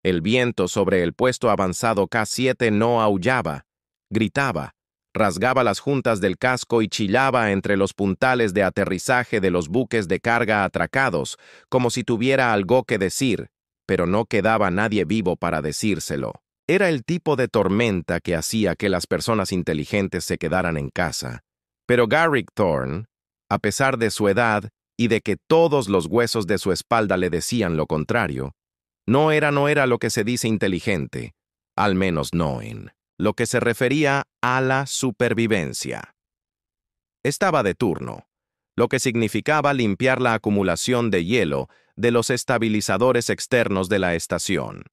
El viento sobre el puesto avanzado K7 no aullaba, gritaba, rasgaba las juntas del casco y chillaba entre los puntales de aterrizaje de los buques de carga atracados, como si tuviera algo que decir, pero no quedaba nadie vivo para decírselo. Era el tipo de tormenta que hacía que las personas inteligentes se quedaran en casa. Pero Garrick Thorne, a pesar de su edad y de que todos los huesos de su espalda le decían lo contrario, no era lo que se dice inteligente, al menos no en lo que se refería a la supervivencia. Estaba de turno, lo que significaba limpiar la acumulación de hielo de los estabilizadores externos de la estación.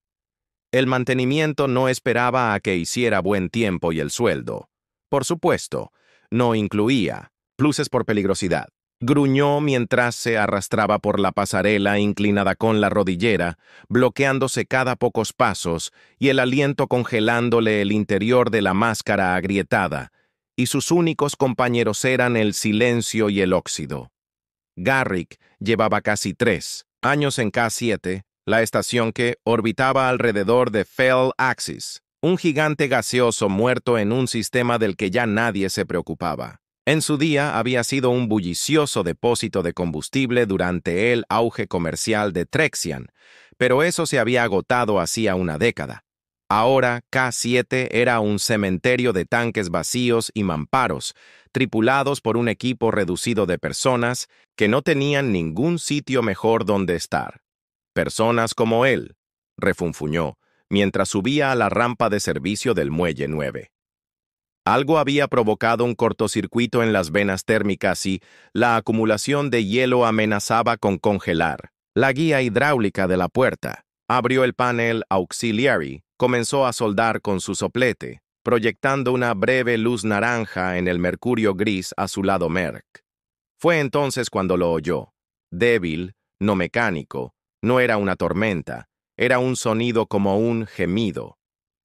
El mantenimiento no esperaba a que hiciera buen tiempo y el sueldo. Por supuesto, no incluía pluses por peligrosidad. Gruñó mientras se arrastraba por la pasarela inclinada con la rodillera, bloqueándose cada pocos pasos y el aliento congelándole el interior de la máscara agrietada, y sus únicos compañeros eran el silencio y el óxido. Garrick llevaba casi 3 años en K7, la estación que orbitaba alrededor de Fell Axis, un gigante gaseoso muerto en un sistema del que ya nadie se preocupaba. En su día había sido un bullicioso depósito de combustible durante el auge comercial de Trexian, pero eso se había agotado hacía una década. Ahora K7 era un cementerio de tanques vacíos y mamparos, tripulados por un equipo reducido de personas que no tenían ningún sitio mejor donde estar. Personas como él, refunfuñó, mientras subía a la rampa de servicio del Muelle 9. Algo había provocado un cortocircuito en las venas térmicas y la acumulación de hielo amenazaba con congelar. La guía hidráulica de la puerta abrió el panel auxiliary, comenzó a soldar con su soplete, proyectando una breve luz naranja en el mercurio gris azulado Merck. Fue entonces cuando lo oyó. Débil, no mecánico, no era una tormenta, era un sonido como un gemido.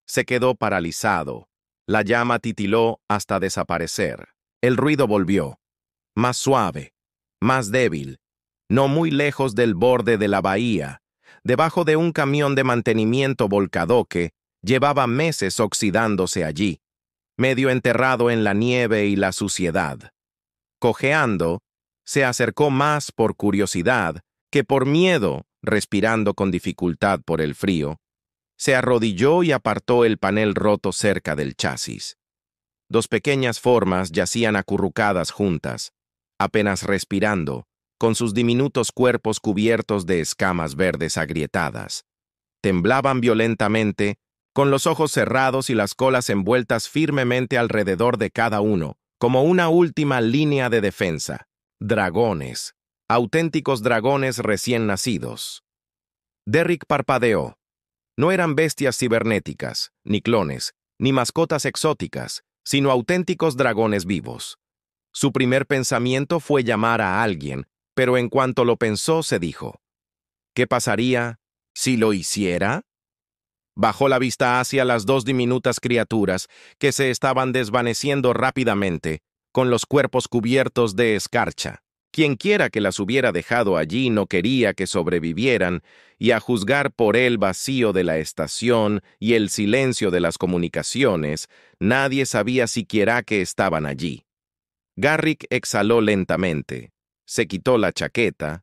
Se quedó paralizado. La llama titiló hasta desaparecer. El ruido volvió, más suave, más débil, no muy lejos del borde de la bahía, debajo de un camión de mantenimiento volcado que llevaba meses oxidándose allí, medio enterrado en la nieve y la suciedad. Cojeando, se acercó más por curiosidad que por miedo, respirando con dificultad por el frío. Se arrodilló y apartó el panel roto cerca del chasis. 2 pequeñas formas yacían acurrucadas juntas, apenas respirando, con sus diminutos cuerpos cubiertos de escamas verdes agrietadas. Temblaban violentamente, con los ojos cerrados y las colas envueltas firmemente alrededor de cada uno, como una última línea de defensa. Dragones, auténticos dragones recién nacidos. Derrick parpadeó. No eran bestias cibernéticas, ni clones, ni mascotas exóticas, sino auténticos dragones vivos. Su primer pensamiento fue llamar a alguien, pero en cuanto lo pensó se dijo, ¿qué pasaría si lo hiciera? Bajó la vista hacia las 2 diminutas criaturas que se estaban desvaneciendo rápidamente, con los cuerpos cubiertos de escarcha. Quienquiera que las hubiera dejado allí no quería que sobrevivieran, y a juzgar por el vacío de la estación y el silencio de las comunicaciones, nadie sabía siquiera que estaban allí. Garrick exhaló lentamente, se quitó la chaqueta,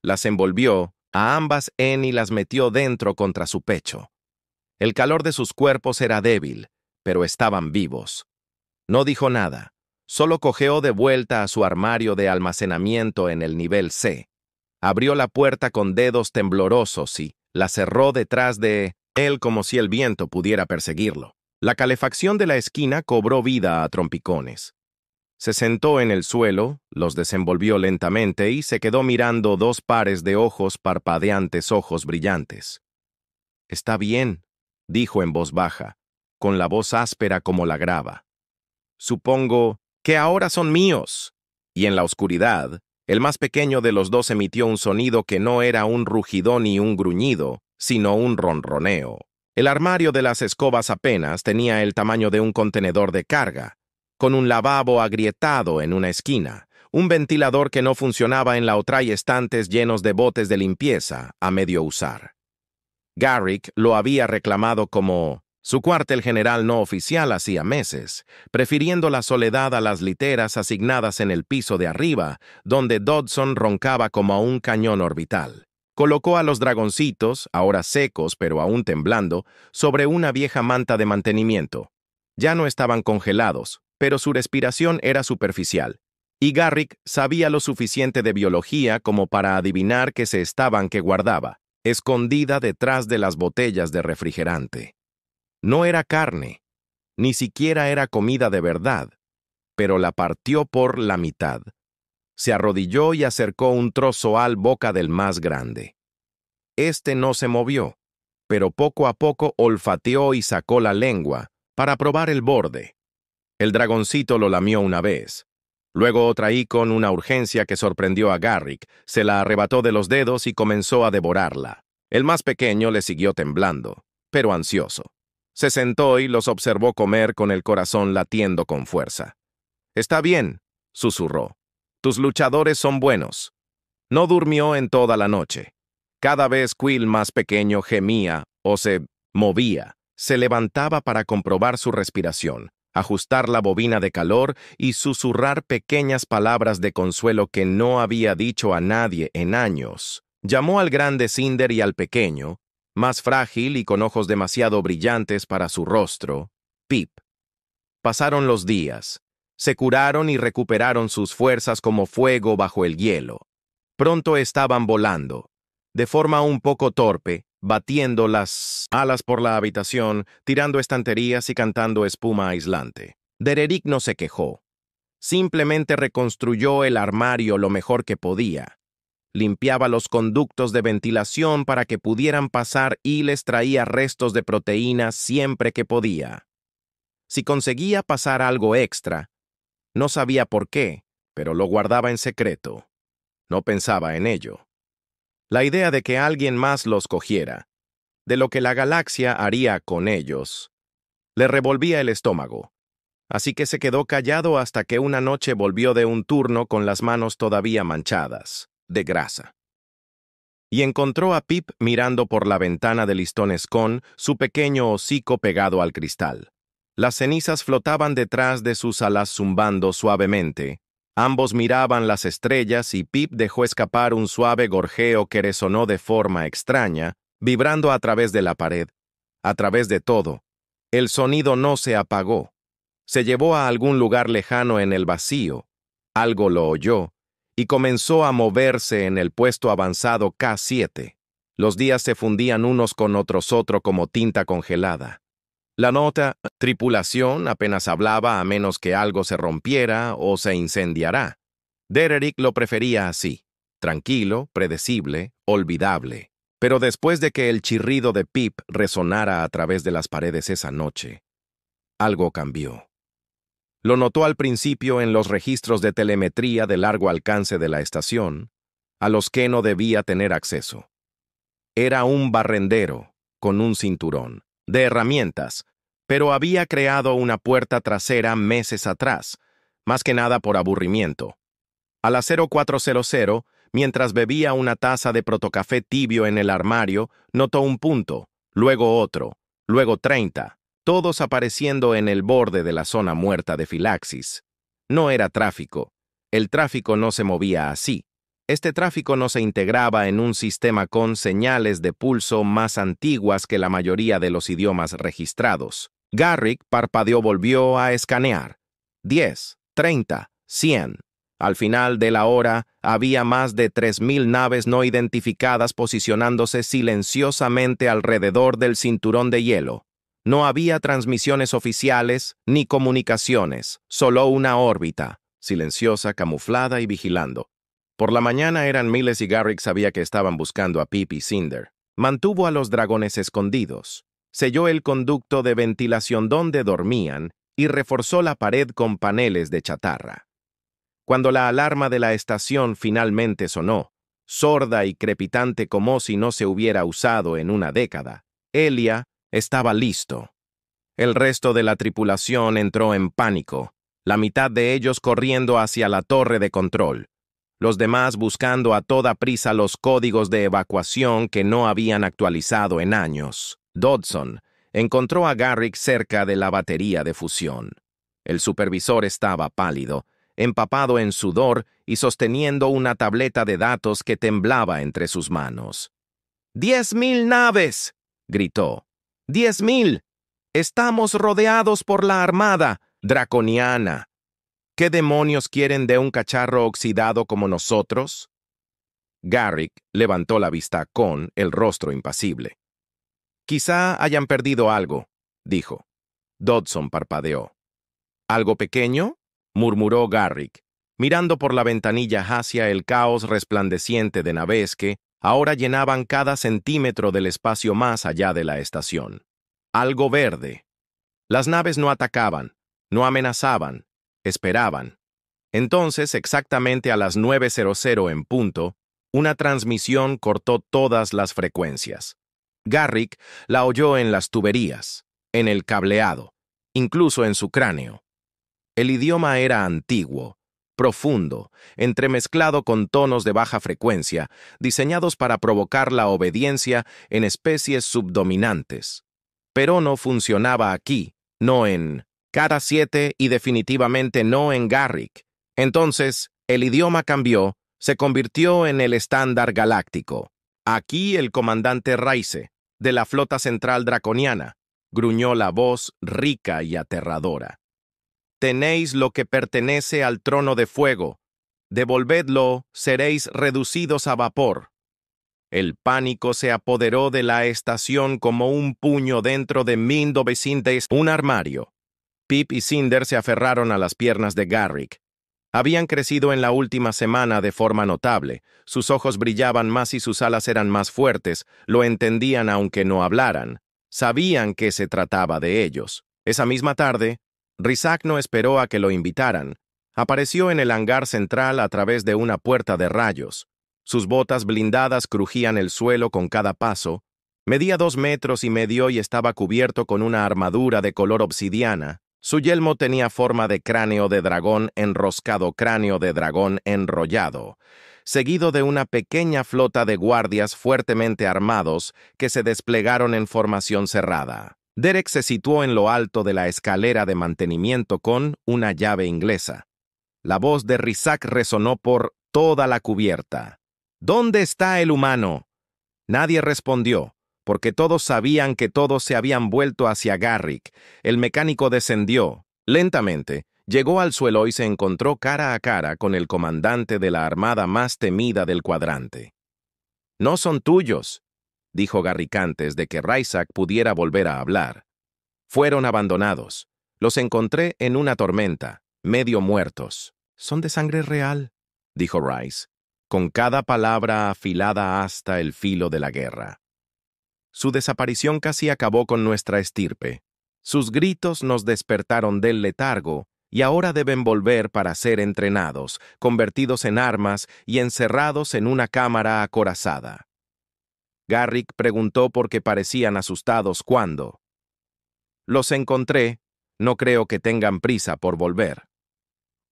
las envolvió a ambas y las metió dentro contra su pecho. El calor de sus cuerpos era débil, pero estaban vivos. No dijo nada. Solo cojeó de vuelta a su armario de almacenamiento en el nivel C. Abrió la puerta con dedos temblorosos y la cerró detrás de él como si el viento pudiera perseguirlo. La calefacción de la esquina cobró vida a trompicones. Se sentó en el suelo, los desenvolvió lentamente y se quedó mirando 2 pares de ojos parpadeantes, ojos brillantes. «Está bien», dijo en voz baja, con la voz áspera como la grava. «Supongo que ahora son míos». Y en la oscuridad, el más pequeño de los 2 emitió un sonido que no era un rugido ni un gruñido, sino un ronroneo. El armario de las escobas apenas tenía el tamaño de un contenedor de carga, con un lavabo agrietado en una esquina, un ventilador que no funcionaba en la otra y estantes llenos de botes de limpieza a medio usar. Garrick lo había reclamado como su cuartel general no oficial hacía meses, prefiriendo la soledad a las literas asignadas en el piso de arriba, donde Dodson roncaba como a un cañón orbital. Colocó a los dragoncitos, ahora secos pero aún temblando, sobre una vieja manta de mantenimiento. Ya no estaban congelados, pero su respiración era superficial, y Garrick sabía lo suficiente de biología como para adivinar que se estaban que guardaba, escondida detrás de las botellas de refrigerante. No era carne, ni siquiera era comida de verdad, pero la partió por la mitad. Se arrodilló y acercó un trozo al boca del más grande. Este no se movió, pero poco a poco olfateó y sacó la lengua para probar el borde. El dragoncito lo lamió una vez. Luego otra y con una urgencia que sorprendió a Garrick, se la arrebató de los dedos y comenzó a devorarla. El más pequeño le siguió temblando, pero ansioso. Se sentó y los observó comer con el corazón latiendo con fuerza. «Está bien», susurró. «Tus luchadores son buenos». No durmió en toda la noche. Cada vez Quill más pequeño gemía o se movía, se levantaba para comprobar su respiración, ajustar la bobina de calor y susurrar pequeñas palabras de consuelo que no había dicho a nadie en años. Llamó al grande Cinder y al pequeño, más frágil y con ojos demasiado brillantes para su rostro, Pip. Pasaron los días. Se curaron y recuperaron sus fuerzas como fuego bajo el hielo. Pronto estaban volando, de forma un poco torpe, batiendo las alas por la habitación, tirando estanterías y cantando espuma aislante. Dererick no se quejó. Simplemente reconstruyó el armario lo mejor que podía. Limpiaba los conductos de ventilación para que pudieran pasar y les traía restos de proteínas siempre que podía. Si conseguía pasar algo extra, no sabía por qué, pero lo guardaba en secreto. No pensaba en ello. La idea de que alguien más los cogiera, de lo que la galaxia haría con ellos, le revolvía el estómago. Así que se quedó callado hasta que una noche volvió de un turno con las manos todavía manchadas de grasa. Y encontró a Pip mirando por la ventana de listones con su pequeño hocico pegado al cristal. Las cenizas flotaban detrás de sus alas zumbando suavemente. Ambos miraban las estrellas y Pip dejó escapar un suave gorjeo que resonó de forma extraña, vibrando a través de la pared, a través de todo. El sonido no se apagó. Se llevó a algún lugar lejano en el vacío. Algo lo oyó y comenzó a moverse en el puesto avanzado K7. Los días se fundían unos con otros como tinta congelada. La nota tripulación apenas hablaba a menos que algo se rompiera o se incendiara. Dererick lo prefería así, tranquilo, predecible, olvidable. Pero después de que el chirrido de Pip resonara a través de las paredes esa noche, algo cambió. Lo notó al principio en los registros de telemetría de largo alcance de la estación, a los que no debía tener acceso. Era un barrendero con un cinturón de herramientas, pero había creado una puerta trasera meses atrás, más que nada por aburrimiento. A las 0400, mientras bebía una taza de protocafé tibio en el armario, notó un punto, luego otro, luego 30, todos apareciendo en el borde de la zona muerta de Filaxis. No era tráfico. El tráfico no se movía así. Este tráfico no se integraba en un sistema con señales de pulso más antiguas que la mayoría de los idiomas registrados. Garrick parpadeó, volvió a escanear. 10, 30, 100. Al final de la hora, había más de 3000 naves no identificadas posicionándose silenciosamente alrededor del cinturón de hielo. No había transmisiones oficiales ni comunicaciones, solo una órbita, silenciosa, camuflada y vigilando. Por la mañana eran miles y Garrick sabía que estaban buscando a Pip y Cinder. Mantuvo a los dragones escondidos, selló el conducto de ventilación donde dormían y reforzó la pared con paneles de chatarra. Cuando la alarma de la estación finalmente sonó, sorda y crepitante como si no se hubiera usado en una década, Elia estaba listo. El resto de la tripulación entró en pánico, la mitad de ellos corriendo hacia la torre de control. los demás buscando a toda prisa los códigos de evacuación que no habían actualizado en años. Dodson encontró a Garrick cerca de la batería de fusión. El supervisor estaba pálido, empapado en sudor y sosteniendo una tableta de datos que temblaba entre sus manos. ¡10.000 naves! Gritó. ¡10.000! Estamos rodeados por la Armada Draconiana. ¿Qué demonios quieren de un cacharro oxidado como nosotros? Garrick levantó la vista con el rostro impasible. Quizá hayan perdido algo, dijo. Dodson parpadeó. ¿Algo pequeño?, murmuró Garrick, mirando por la ventanilla hacia el caos resplandeciente de naves que ahora llenaban cada centímetro del espacio más allá de la estación. Algo verde. Las naves no atacaban, no amenazaban, esperaban. Entonces, exactamente a las 9:00 en punto, una transmisión cortó todas las frecuencias. Garrick la oyó en las tuberías, en el cableado, incluso en su cráneo. El idioma era antiguo, profundo, entremezclado con tonos de baja frecuencia, diseñados para provocar la obediencia en especies subdominantes. Pero no funcionaba aquí, no en Cara 7 y definitivamente no en Garrick. Entonces, el idioma cambió, se convirtió en el estándar galáctico. Aquí el comandante Rice, de la Flota Central Draconiana, gruñó la voz rica y aterradora. Tenéis lo que pertenece al trono de fuego. Devolvedlo, seréis reducidos a vapor. El pánico se apoderó de la estación como un puño dentro de 1900, un armario. Pip y Cinder se aferraron a las piernas de Garrick. Habían crecido en la última semana de forma notable. Sus ojos brillaban más y sus alas eran más fuertes. Lo entendían aunque no hablaran. Sabían que se trataba de ellos. Esa misma tarde, Risak no esperó a que lo invitaran. Apareció en el hangar central a través de una puerta de rayos. Sus botas blindadas crujían el suelo con cada paso. Medía 2,5 metros y estaba cubierto con una armadura de color obsidiana. Su yelmo tenía forma de cráneo de dragón enroscado, cráneo de dragón enrollado, seguido de una pequeña flota de guardias fuertemente armados que se desplegaron en formación cerrada. Derek se situó en lo alto de la escalera de mantenimiento con una llave inglesa. La voz de Risak resonó por toda la cubierta. ¿Dónde está el humano? Nadie respondió, porque todos sabían que todos se habían vuelto hacia Garrick. El mecánico descendió. Lentamente, llegó al suelo y se encontró cara a cara con el comandante de la armada más temida del cuadrante. «No son tuyos», dijo Garrick antes de que Risak pudiera volver a hablar. «Fueron abandonados. Los encontré en una tormenta, medio muertos». «Son de sangre real», dijo Rice, con cada palabra afilada hasta el filo de la guerra. Su desaparición casi acabó con nuestra estirpe. Sus gritos nos despertaron del letargo y ahora deben volver para ser entrenados, convertidos en armas y encerrados en una cámara acorazada. Garrick preguntó por qué parecían asustados cuando. «Los encontré. No creo que tengan prisa por volver».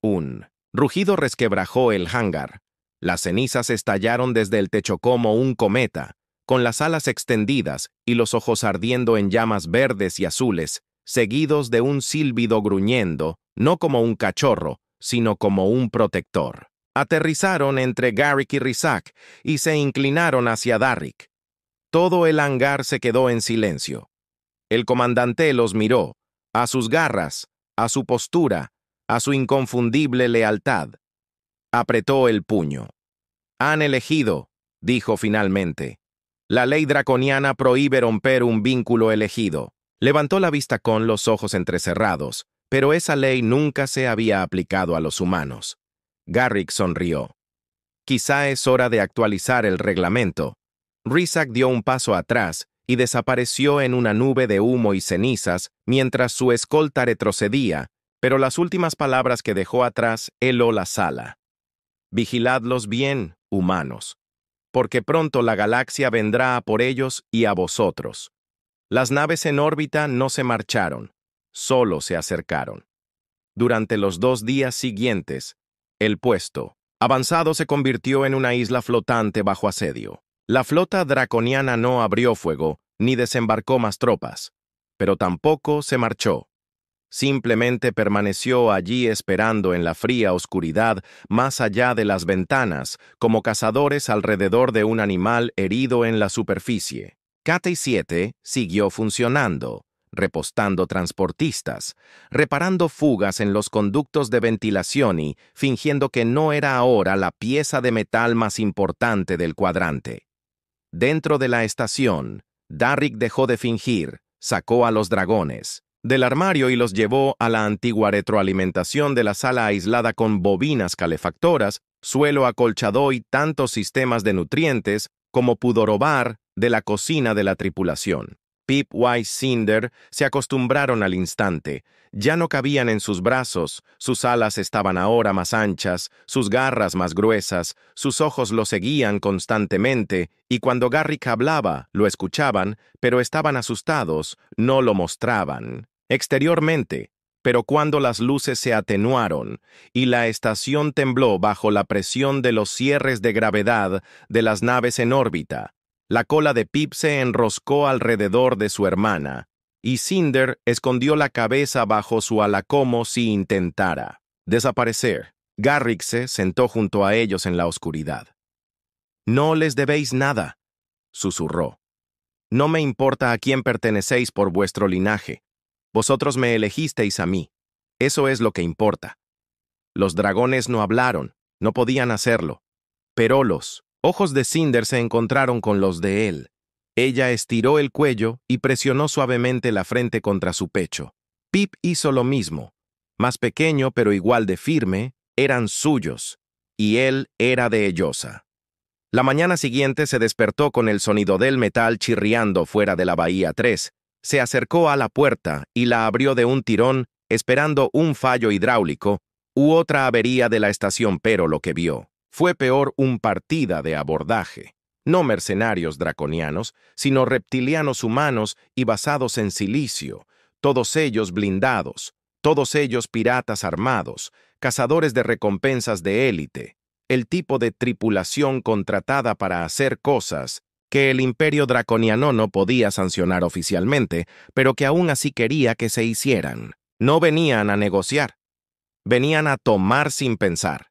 Un rugido resquebrajó el hangar. Las cenizas estallaron desde el techo como un cometa, con las alas extendidas y los ojos ardiendo en llamas verdes y azules, seguidos de un sílbido gruñendo, no como un cachorro, sino como un protector. Aterrizaron entre Garrick y Risak y se inclinaron hacia Darrick. Todo el hangar se quedó en silencio. El comandante los miró, a sus garras, a su postura, a su inconfundible lealtad. Apretó el puño. «Han elegido», dijo finalmente. «La ley draconiana prohíbe romper un vínculo elegido». Levantó la vista con los ojos entrecerrados, pero esa ley nunca se había aplicado a los humanos. Garrick sonrió. «Quizá es hora de actualizar el reglamento». Risak dio un paso atrás y desapareció en una nube de humo y cenizas mientras su escolta retrocedía, pero las últimas palabras que dejó atrás heló la sala. «Vigiladlos bien, humanos, porque pronto la galaxia vendrá a por ellos y a vosotros». Las naves en órbita no se marcharon, solo se acercaron. Durante los 2 días siguientes, el puesto Avanzado se convirtió en una isla flotante bajo asedio. La flota draconiana no abrió fuego, ni desembarcó más tropas, pero tampoco se marchó. Simplemente permaneció allí esperando en la fría oscuridad más allá de las ventanas, como cazadores alrededor de un animal herido en la superficie. KT-7 siguió funcionando, repostando transportistas, reparando fugas en los conductos de ventilación y fingiendo que no era ahora la pieza de metal más importante del cuadrante. Dentro de la estación, Darrick dejó de fingir, sacó a los dragones del armario y los llevó a la antigua retroalimentación de la sala aislada con bobinas calefactoras, suelo acolchado y tantos sistemas de nutrientes como pudo robar de la cocina de la tripulación. Pip, Wise, Cinder se acostumbraron al instante. Ya no cabían en sus brazos, sus alas estaban ahora más anchas, sus garras más gruesas, sus ojos lo seguían constantemente, y cuando Garrick hablaba, lo escuchaban, pero estaban asustados, no lo mostraban exteriormente. Pero cuando las luces se atenuaron y la estación tembló bajo la presión de los cierres de gravedad de las naves en órbita, la cola de Pip se enroscó alrededor de su hermana, y Cinder escondió la cabeza bajo su ala como si intentara desaparecer. Garrick se sentó junto a ellos en la oscuridad. «No les debéis nada», susurró. «No me importa a quién pertenecéis por vuestro linaje. Vosotros me elegisteis a mí. Eso es lo que importa». Los dragones no hablaron, no podían hacerlo. Pero los ojos de Cinder se encontraron con los de él. Ella estiró el cuello y presionó suavemente la frente contra su pecho. Pip hizo lo mismo. Más pequeño pero igual de firme, eran suyos, y él era de Ellosa. La mañana siguiente se despertó con el sonido del metal chirriando fuera de la Bahía 3. Se acercó a la puerta y la abrió de un tirón, esperando un fallo hidráulico u otra avería de la estación, pero lo que vio fue peor un partida de abordaje. No mercenarios draconianos, sino reptilianos humanos y basados en silicio, todos ellos blindados, todos ellos piratas armados, cazadores de recompensas de élite, el tipo de tripulación contratada para hacer cosas que el Imperio Draconiano no podía sancionar oficialmente, pero que aún así quería que se hicieran. No venían a negociar, venían a tomar sin pensar.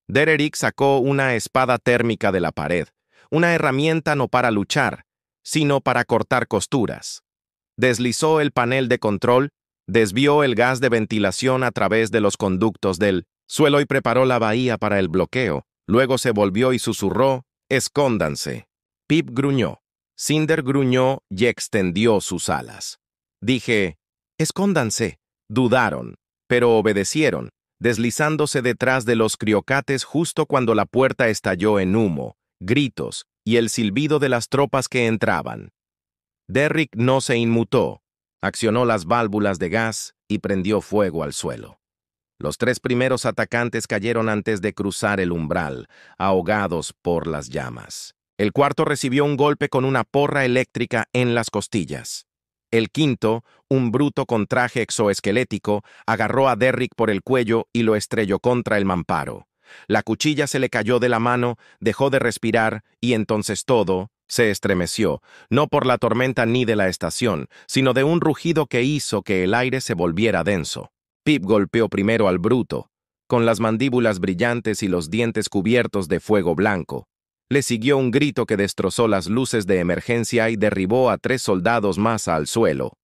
Dererick sacó una espada térmica de la pared, una herramienta no para luchar, sino para cortar costuras. Deslizó el panel de control, desvió el gas de ventilación a través de los conductos del suelo y preparó la bahía para el bloqueo. Luego se volvió y susurró: «Escóndanse». Pip gruñó. Cinder gruñó y extendió sus alas. Dije: «Escóndanse». Dudaron, pero obedecieron, deslizándose detrás de los criocates justo cuando la puerta estalló en humo, gritos y el silbido de las tropas que entraban. Derrick no se inmutó, accionó las válvulas de gas y prendió fuego al suelo. Los 3 primeros atacantes cayeron antes de cruzar el umbral, ahogados por las llamas. El cuarto recibió un golpe con una porra eléctrica en las costillas. El quinto, un bruto con traje exoesquelético, agarró a Derrick por el cuello y lo estrelló contra el mamparo. La cuchilla se le cayó de la mano, dejó de respirar y entonces todo se estremeció, no por la tormenta ni de la estación, sino de un rugido que hizo que el aire se volviera denso. Pip golpeó primero al bruto, con las mandíbulas brillantes y los dientes cubiertos de fuego blanco. Le siguió un grito que destrozó las luces de emergencia y derribó a 3 soldados más al suelo.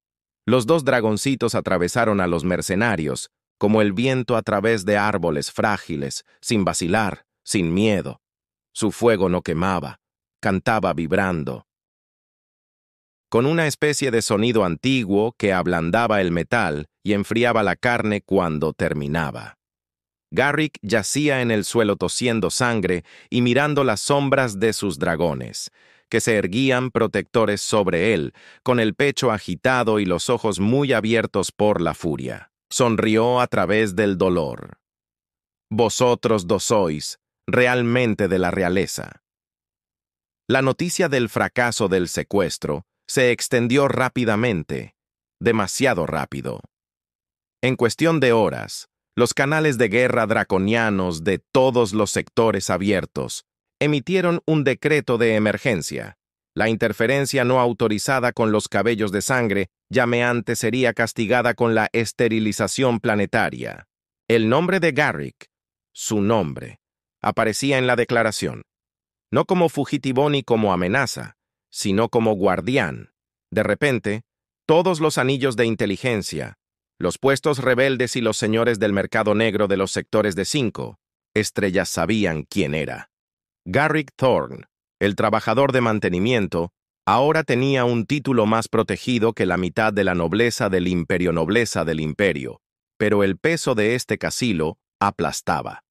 Los 2 dragoncitos atravesaron a los mercenarios, como el viento a través de árboles frágiles, sin vacilar, sin miedo. Su fuego no quemaba, cantaba vibrando, con una especie de sonido antiguo que ablandaba el metal y enfriaba la carne cuando terminaba. Garrick yacía en el suelo tosiendo sangre y mirando las sombras de sus dragones, que se erguían protectores sobre él, con el pecho agitado y los ojos muy abiertos por la furia. Sonrió a través del dolor. «Vosotros 2 sois realmente de la realeza». La noticia del fracaso del secuestro se extendió rápidamente, demasiado rápido. En cuestión de horas, Los canales de guerra draconianos de todos los sectores abiertos emitieron un decreto de emergencia. La interferencia no autorizada con los cabellos de sangre llameante sería castigada con la esterilización planetaria. El nombre de Garrick, su nombre, aparecía en la declaración, no como fugitivo ni como amenaza, sino como guardián. De repente, todos los anillos de inteligencia, los puestos rebeldes y los señores del mercado negro de los sectores de 5 estrellas sabían quién era. Garrick Thorne, el trabajador de mantenimiento, ahora tenía un título más protegido que la mitad de la nobleza del imperio, pero el peso de este casilo aplastaba.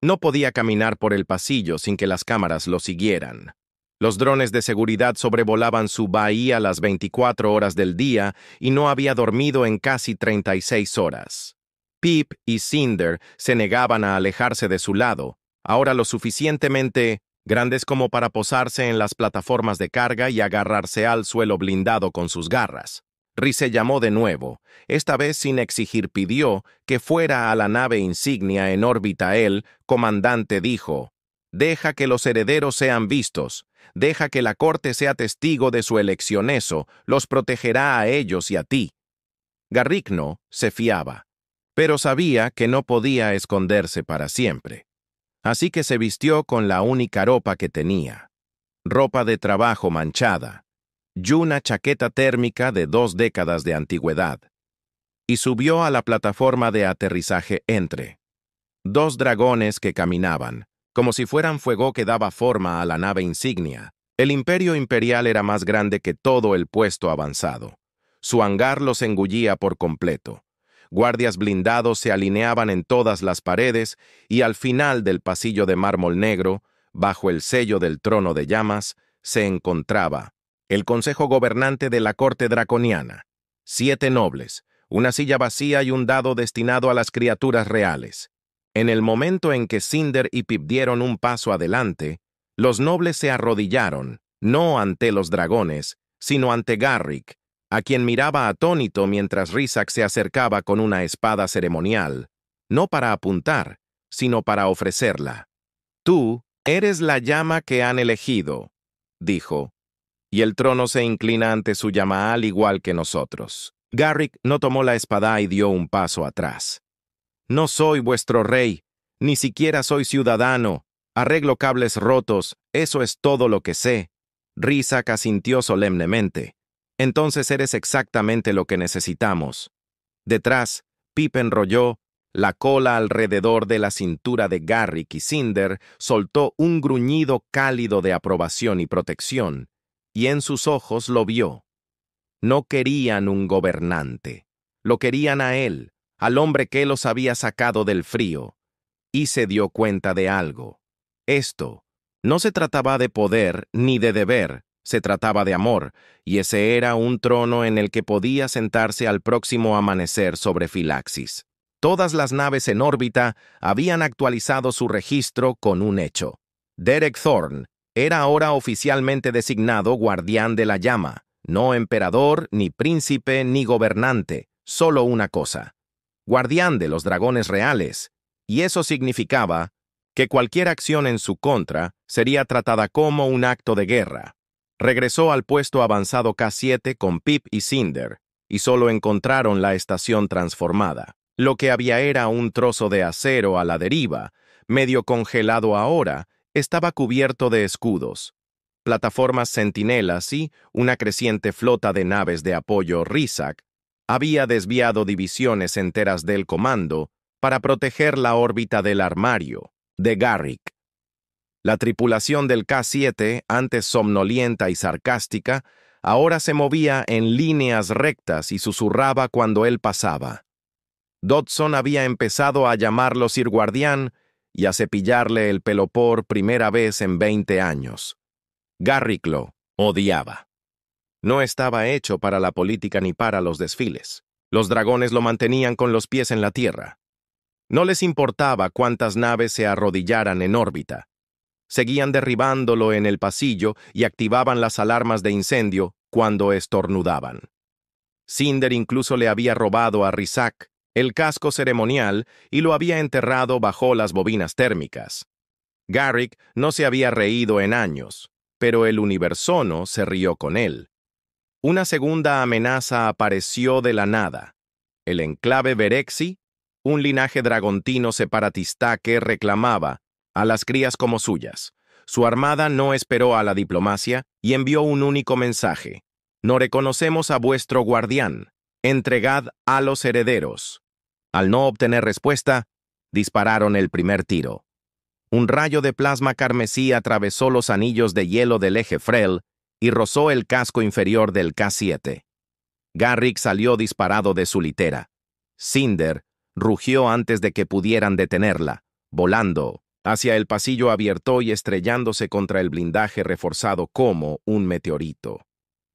No podía caminar por el pasillo sin que las cámaras lo siguieran. Los drones de seguridad sobrevolaban su bahía las 24 horas del día y no había dormido en casi 36 horas. Pip y Cinder se negaban a alejarse de su lado, ahora lo suficientemente grandes como para posarse en las plataformas de carga y agarrarse al suelo blindado con sus garras. Rhys llamó de nuevo, esta vez sin exigir pidió que fuera a la nave insignia en órbita. El comandante dijo, «Deja que los herederos sean vistos, deja que la corte sea testigo de su elección, eso los protegerá a ellos y a ti». Garrick no se fiaba, pero sabía que no podía esconderse para siempre. Así que se vistió con la única ropa que tenía, ropa de trabajo manchada, y una chaqueta térmica de 2 décadas de antigüedad, y subió a la plataforma de aterrizaje entre 2 dragones que caminaban, como si fueran fuego que daba forma a la nave insignia. El imperio imperial era más grande que todo el puesto avanzado. Su hangar los engullía por completo. Guardias blindados se alineaban en todas las paredes y al final del pasillo de mármol negro, bajo el sello del trono de llamas, se encontraba el consejo gobernante de la corte draconiana, 7 nobles, una silla vacía y un dado destinado a las criaturas reales. En el momento en que Cinder y Pip dieron un paso adelante, los nobles se arrodillaron, no ante los dragones, sino ante Garrick, a quien miraba atónito mientras Rhysak se acercaba con una espada ceremonial, no para apuntar, sino para ofrecerla. «Tú eres la llama que han elegido», dijo, «y el trono se inclina ante su llama al igual que nosotros». Garrick no tomó la espada y dio un paso atrás. «No soy vuestro rey, ni siquiera soy ciudadano. Arreglo cables rotos, eso es todo lo que sé». Rhysak asintió solemnemente. «Entonces eres exactamente lo que necesitamos». Detrás, Pip enrolló la cola alrededor de la cintura de Garrick y Cinder soltó un gruñido cálido de aprobación y protección, y en sus ojos lo vio. No querían un gobernante, lo querían a él, al hombre que los había sacado del frío, y se dio cuenta de algo. Esto no se trataba de poder ni de deber, se trataba de amor, y ese era un trono en el que podía sentarse al próximo amanecer sobre Filaxis. Todas las naves en órbita habían actualizado su registro con un hecho. Derek Thorne era ahora oficialmente designado guardián de la llama, no emperador, ni príncipe, ni gobernante, solo una cosa: guardián de los dragones reales, y eso significaba que cualquier acción en su contra sería tratada como un acto de guerra. Regresó al puesto avanzado K7 con Pip y Cinder, y solo encontraron la estación transformada. Lo que había era un trozo de acero a la deriva, medio congelado ahora, estaba cubierto de escudos, plataformas centinelas y una creciente flota de naves de apoyo. Rhysak había desviado divisiones enteras del comando para proteger la órbita del armario de Garrick. La tripulación del K7, antes somnolienta y sarcástica, ahora se movía en líneas rectas y susurraba cuando él pasaba. Dodson había empezado a llamarlo Sir Guardián y a cepillarle el pelo por primera vez en 20 años. Garrick lo odiaba. No estaba hecho para la política ni para los desfiles. Los dragones lo mantenían con los pies en la tierra. No les importaba cuántas naves se arrodillaran en órbita. Seguían derribándolo en el pasillo y activaban las alarmas de incendio cuando estornudaban. Cinder incluso le había robado a Rhysak el casco ceremonial y lo había enterrado bajo las bobinas térmicas. Garrick no se había reído en años, pero el universono se rió con él. Una segunda amenaza apareció de la nada. El enclave Verexi, un linaje dragontino separatista que reclamaba a las crías como suyas. Su armada no esperó a la diplomacia y envió un único mensaje. No reconocemos a vuestro guardián. Entregad a los herederos. Al no obtener respuesta, dispararon el primer tiro. Un rayo de plasma carmesí atravesó los anillos de hielo del eje Frel y rozó el casco inferior del K-7. Garrick salió disparado de su litera. Cinder rugió antes de que pudieran detenerla, volando hacia el pasillo abierto y estrellándose contra el blindaje reforzado como un meteorito.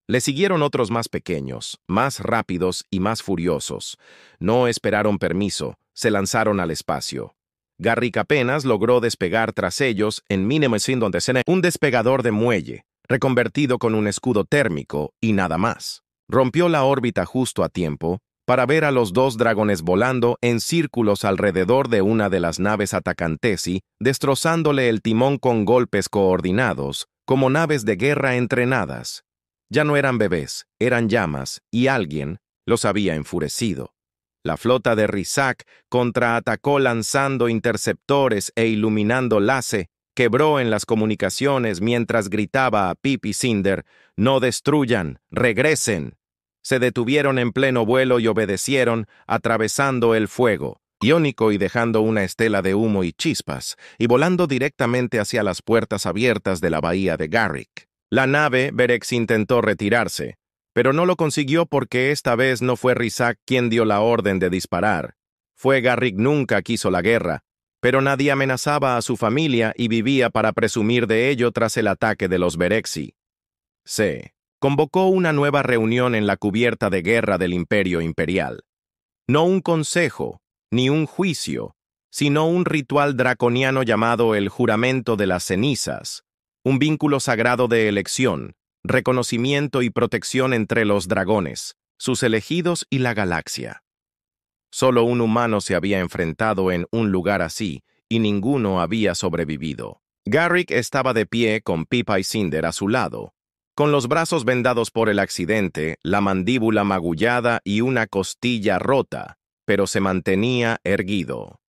Le siguieron otros más pequeños, más rápidos y más furiosos. No esperaron permiso, se lanzaron al espacio. Garrick apenas logró despegar tras ellos en Minemesín donde se un despegador de muelle, reconvertido con un escudo térmico y nada más. Rompió la órbita justo a tiempo para ver a los dos dragones volando en círculos alrededor de una de las naves atacantesi, destrozándole el timón con golpes coordinados, como naves de guerra entrenadas. Ya no eran bebés, eran llamas, y alguien los había enfurecido. La flota de Rizak contraatacó lanzando interceptores e iluminando láser, quebró en las comunicaciones mientras gritaba a Pip y Cinder, «¡No destruyan! ¡Regresen!». Se detuvieron en pleno vuelo y obedecieron, atravesando el fuego, iónico y dejando una estela de humo y chispas, y volando directamente hacia las puertas abiertas de la bahía de Garrick. La nave Berex intentó retirarse, pero no lo consiguió porque esta vez no fue Rizak quien dio la orden de disparar. Fue Garrick nunca quiso la guerra, pero nadie amenazaba a su familia y vivía para presumir de ello tras el ataque de los Berexi. Se convocó una nueva reunión en la cubierta de guerra del Imperio Imperial. No un consejo, ni un juicio, sino un ritual draconiano llamado el Juramento de las Cenizas, un vínculo sagrado de elección, reconocimiento y protección entre los dragones, sus elegidos y la galaxia. Solo un humano se había enfrentado en un lugar así, y ninguno había sobrevivido. Garrick estaba de pie con Pippa y Cinder a su lado, con los brazos vendados por el accidente, la mandíbula magullada y una costilla rota, pero se mantenía erguido.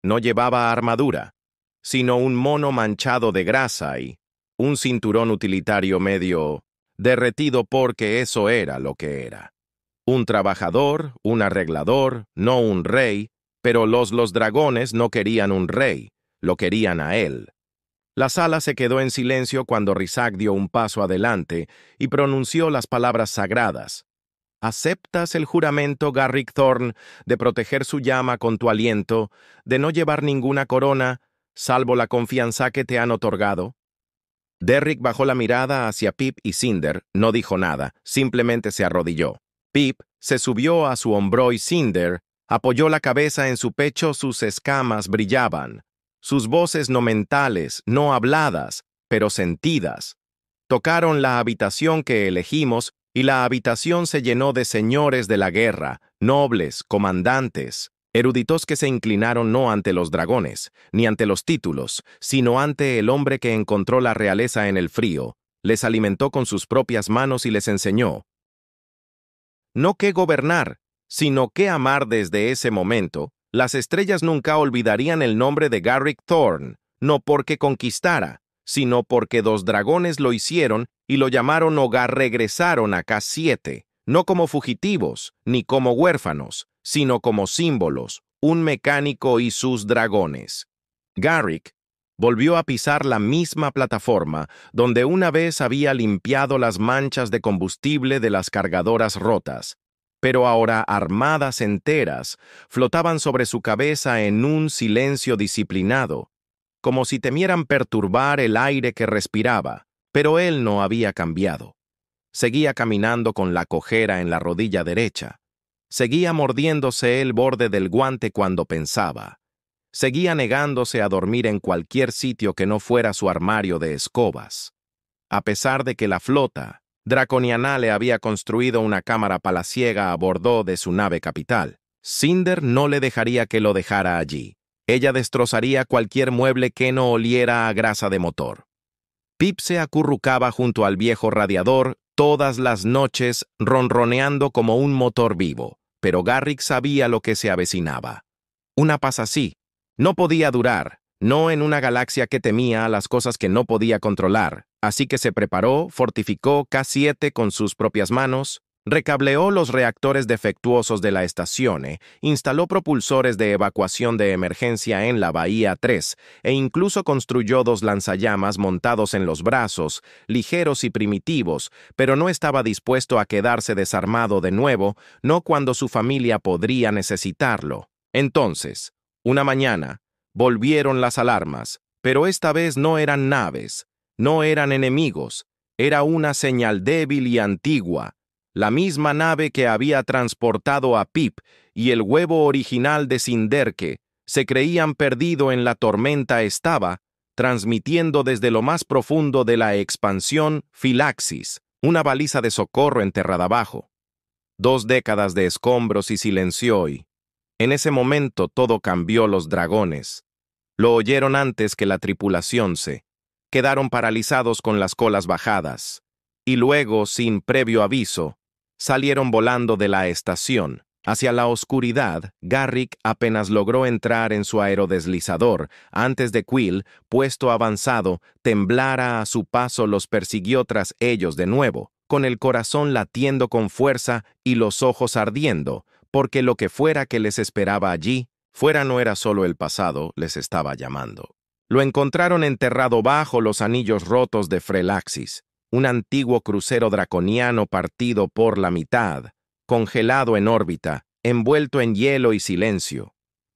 No llevaba armadura, sino un mono manchado de grasa y un cinturón utilitario medio derretido porque eso era lo que era. Un trabajador, un arreglador, no un rey, pero los dragones no querían un rey, lo querían a él. La sala se quedó en silencio cuando Rizak dio un paso adelante y pronunció las palabras sagradas. ¿Aceptas el juramento, Garrick Thorne, de proteger su llama con tu aliento, de no llevar ninguna corona, salvo la confianza que te han otorgado? Derrick bajó la mirada hacia Pip y Cinder, no dijo nada, simplemente se arrodilló. Pip se subió a su hombro y Cinder apoyó la cabeza en su pecho, sus escamas brillaban. Sus voces no mentales, no habladas, pero sentidas. Tocaron la habitación que elegimos y la habitación se llenó de señores de la guerra, nobles, comandantes, eruditos que se inclinaron no ante los dragones, ni ante los títulos, sino ante el hombre que encontró la realeza en el frío, les alimentó con sus propias manos y les enseñó. No qué gobernar, sino qué amar desde ese momento. Las estrellas nunca olvidarían el nombre de Garrick Thorne, no porque conquistara, sino porque dos dragones lo hicieron y lo llamaron hogar. Regresaron a K-7, no como fugitivos, ni como huérfanos, sino como símbolos, un mecánico y sus dragones. Garrick volvió a pisar la misma plataforma donde una vez había limpiado las manchas de combustible de las cargadoras rotas, pero ahora armadas enteras flotaban sobre su cabeza en un silencio disciplinado, como si temieran perturbar el aire que respiraba, pero él no había cambiado. Seguía caminando con la cojera en la rodilla derecha. Seguía mordiéndose el borde del guante cuando pensaba. Seguía negándose a dormir en cualquier sitio que no fuera su armario de escobas. A pesar de que la flota draconiana le había construido una cámara palaciega a bordo de su nave capital, Cinder no le dejaría que lo dejara allí. Ella destrozaría cualquier mueble que no oliera a grasa de motor. Pip se acurrucaba junto al viejo radiador todas las noches, ronroneando como un motor vivo, pero Garrick sabía lo que se avecinaba. Una paz así no podía durar, no en una galaxia que temía a las cosas que no podía controlar, así que se preparó, fortificó K-7 con sus propias manos, recableó los reactores defectuosos de la estación, instaló propulsores de evacuación de emergencia en la Bahía 3 e incluso construyó 2 lanzallamas montados en los brazos, ligeros y primitivos, pero no estaba dispuesto a quedarse desarmado de nuevo, no cuando su familia podría necesitarlo. Entonces, una mañana, volvieron las alarmas, pero esta vez no eran naves, no eran enemigos, era una señal débil y antigua. La misma nave que había transportado a Pip y el huevo original de Cinder que se creían perdido en la tormenta estaba transmitiendo desde lo más profundo de la expansión Filaxis, una baliza de socorro enterrada abajo. 2 décadas de escombros y silencio y, en ese momento todo cambió. Los dragones lo oyeron antes que la tripulación quedaron paralizados con las colas bajadas, y luego, sin previo aviso, salieron volando de la estación. Hacia la oscuridad, Garrick apenas logró entrar en su aerodeslizador antes de Quill, puesto avanzado, temblara a su paso. Los persiguió tras ellos de nuevo, con el corazón latiendo con fuerza y los ojos ardiendo, porque lo que fuera que les esperaba allí, fuera no era solo el pasado, les estaba llamando. Lo encontraron enterrado bajo los anillos rotos de Frelaxis, un antiguo crucero draconiano partido por la mitad, congelado en órbita, envuelto en hielo y silencio.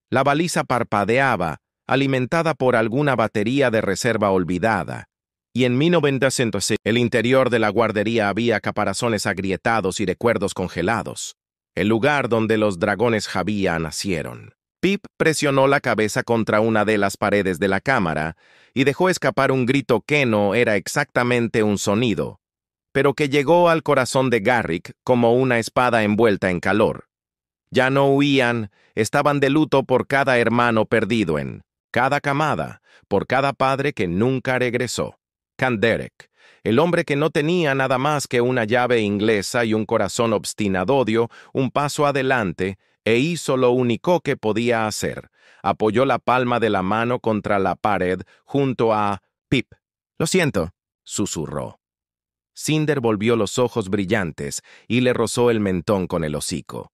La baliza parpadeaba, alimentada por alguna batería de reserva olvidada, y en 1906 el interior de la guardería había caparazones agrietados y recuerdos congelados, el lugar donde los dragones Javía nacieron. Pip presionó la cabeza contra una de las paredes de la cámara y dejó escapar un grito que no era exactamente un sonido, pero que llegó al corazón de Garrick como una espada envuelta en calor. Ya no huían, estaban de luto por cada hermano perdido en cada camada, por cada padre que nunca regresó. Kanderek, el hombre que no tenía nada más que una llave inglesa y un corazón obstinado, dio un paso adelante e hizo lo único que podía hacer. Apoyó la palma de la mano contra la pared junto a Pip. «Lo siento», susurró. Cinder volvió los ojos brillantes y le rozó el mentón con el hocico.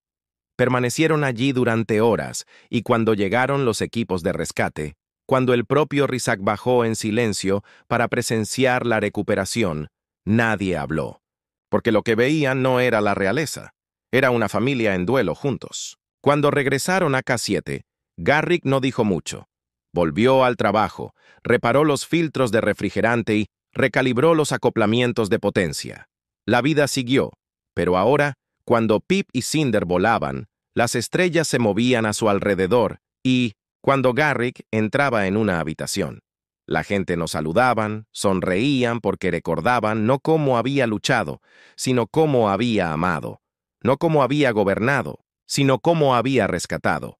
Permanecieron allí durante horas, y cuando llegaron los equipos de rescate, cuando el propio Rizak bajó en silencio para presenciar la recuperación, nadie habló, porque lo que veían no era la realeza, era una familia en duelo juntos. Cuando regresaron a K-7, Garrick no dijo mucho. Volvió al trabajo, reparó los filtros de refrigerante y recalibró los acoplamientos de potencia. La vida siguió, pero ahora, cuando Pip y Cinder volaban, las estrellas se movían a su alrededor y, cuando Garrick entraba en una habitación, la gente nos saludaban, sonreían porque recordaban no cómo había luchado, sino cómo había amado, no cómo había gobernado, sino cómo había rescatado.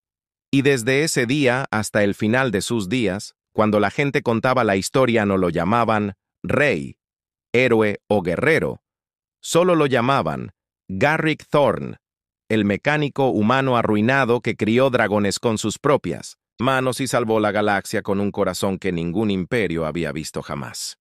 Y desde ese día hasta el final de sus días, cuando la gente contaba la historia no lo llamaban rey, héroe o guerrero, solo lo llamaban Garrick Thorne, el mecánico humano arruinado que crió dragones con sus propias manos y salvó la galaxia con un corazón que ningún imperio había visto jamás.